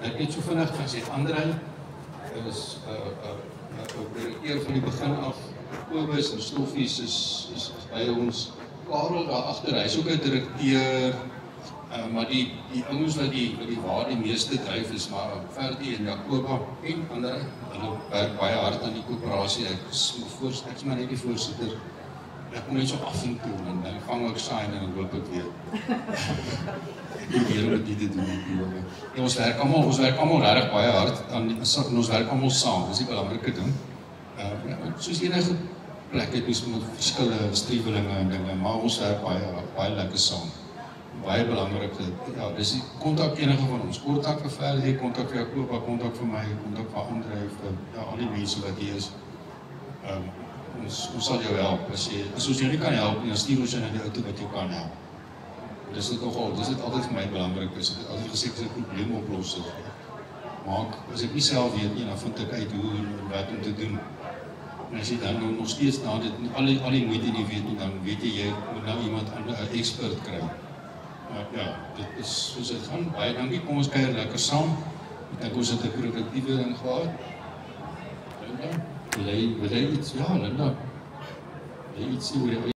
ek net so vinnig gesê, André is direkteur van die begin af, Kobus en Stoffies is by ons, Karel daar agter, hy is ook 'n direkteur, maar die ouens wat die waar die meeste dryf is, maar Ferdi en Jacoba en André, hulle werk baie hard aan die koöperasie, ek is maar net die voorsitter, ek kom net so af en toe, en dan vang ek saai en dan loop ek weer. Ek weer met die te doen. Ja, ons werk almal regtig baie hard, en ons werk almal saam, dis die belangrike ding. Soos enige plek het ons met verskillende strewelinge en dinge, maar ons werk baie lekker saam. Baie belangrik, ja, dis die kontak enige van ons, kontak vir Ferdi, kontak vir Jacoba, kontak vir my, kontak vir André, ja, al die mense wat hier is. Ons sal jou help, as ons jou nie kan help, dan stuur ons jou na die auto wat jou kan help. Dis dit altyd vir my belangrik, ek het altyd gesê, ek is 'n probleemoplosser. Maar as ek nie self weet nie, dan vind ek uit hoe en wat om te doen. En as jy dan nog steeds na dit, al die moeite nie weet nie, dan weet jy moet nou iemand aan 'n expert kry. Maar ja, dit is soos dit gaan, baie dankie, kom ons kuier lekker saam. Ek dink ons het 'n produktiewe ding gehad. Linda, wil jy iets, ja Linda, wil jy iets sê oor